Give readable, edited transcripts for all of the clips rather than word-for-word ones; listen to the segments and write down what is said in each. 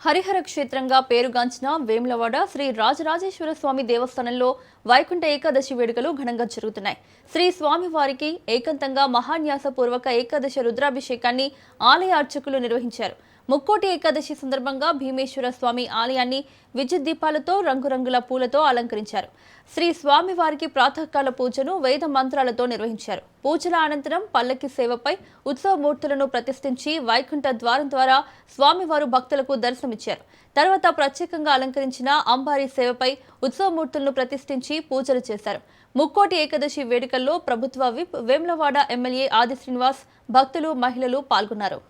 హరిహర క్షేత్రంగా పేరుగాంచిన వేములవాడ శ్రీ రాజరాజేశ్వర స్వామి దేవస్థానంలో వైకుంఠ ఏకాదశి వేడుకలు ఘనంగా జరుగుతున్నాయి. శ్రీ స్వామివారికి ఏకంతంగా మహాన్యాసపూర్వక ఏకాదశి రుద్రాభిషేకాన్ని ఆలయ అర్చకులు నిర్వహించారు. ముక్కోటి ఏకాదశి సందర్భంగా భీమేశ్వర స్వామి ఆలయాన్ని విద్యుత్ దీపాలతో రంగురంగుల పూలతో అలంకరించారు. శ్రీ స్వామివారికి ప్రాతకాల పూజను వేద మంత్రాలతో నిర్వహించారు. పూజల అనంతరం పల్లకి సేవపై ఉత్సవమూర్తులను ప్రతిష్ఠించి వైకుంఠ ద్వారం ద్వారా స్వామివారు భక్తులకు దర్శనమిచ్చారు. తర్వాత ప్రత్యేకంగా అలంకరించిన అంబారీ సేవపై ఉత్సవమూర్తులను ప్రతిష్ఠించి పూజలు చేశారు. ముక్కోటి ఏకాదశి వేడుకల్లో ప్రభుత్వ విప్ వేములవాడ ఎమ్మెల్యే ఆది శ్రీనివాస్, భక్తులు, మహిళలు పాల్గొన్నారు.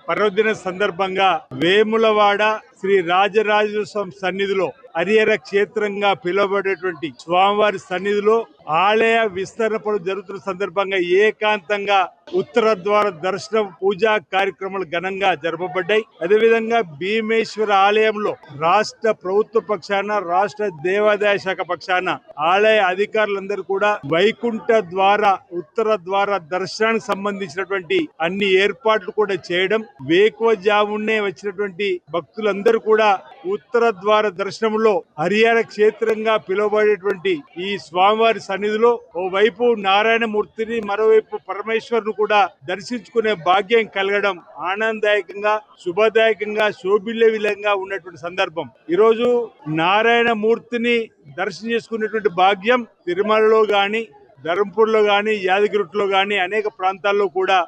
పర్వదిన సందర్భంగా వేములవాడ శ్రీ రాజరాజేశ్వర స్వామి సన్నిధిలో హరిహర క్షేత్రంగా పిలువబడేటువంటి స్వామివారి సన్నిధిలో ఆలయ విస్తరణ పనులు జరుగుతున్న సందర్భంగా ఏకాంతంగా ఉత్తర ద్వార దర్శనం పూజా కార్యక్రమాలు ఘనంగా జరపబడ్డాయి. అదేవిధంగా భీమేశ్వర ఆలయంలో రాష్ట్ర ప్రభుత్వ పక్షాన, రాష్ట్ర దేవాదాయ శాఖ పక్షాన ఆలయ అధికారులందరూ కూడా వైకుంఠ ద్వార, ఉత్తర ద్వార దర్శనానికి సంబంధించినటువంటి అన్ని ఏర్పాట్లు కూడా చేయడం, వేకువజామునే వచ్చినటువంటి భక్తులందరూ కూడా ఉత్తర ద్వార దర్శనంలో హరిహర క్షేత్రంగా పిలువబడేటువంటి ఈ స్వామివారి సన్నిధిలో ఓవైపు నారాయణమూర్తిని, మరోవైపు పరమేశ్వరుని కూడా దర్శించుకునే భాగ్యం కలగడం ఆనందదాయకంగా, శుభదాయకంగా, శోభిల్లే విధంగా ఉన్నటువంటి సందర్భం. ఈరోజు నారాయణమూర్తిని దర్శనం చేసుకునేటువంటి భాగ్యం తిరుమలలో గాని, ధర్మపూర్లో గాని, యాదగిరిలో గాని అనేక ప్రాంతాల్లో కూడా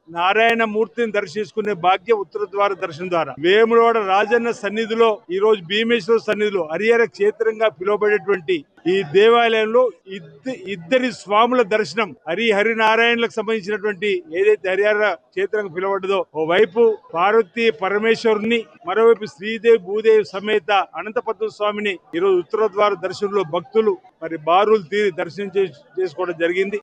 నారాయణమూర్తిని దర్శించుకునే భాగ్యం ఉత్తర ద్వార దర్శనం ద్వారా. వేములవాడ రాజన్న సన్నిధిలో ఈ రోజు భీమేశ్వర సన్నిధిలో హరిహర క్షేత్రంగా పిలువబడేటువంటి ఈ దేవాలయంలో ఇద్దరి స్వాముల దర్శనం, హరినారాయణలకు సంబంధించినటువంటి ఏదైతే హరిహర క్షేత్రంగా పిలువబడ్డదో ఓవైపు పార్వతీ పరమేశ్వరుని, మరోవైపు శ్రీదేవి భూదేవి సమేత అనంతపద్మ స్వామిని ఈరోజు ఉత్తర ద్వార దర్శనంలో భక్తులు బారులు తీరి దర్శనం చేసుకోవడం జరిగింది.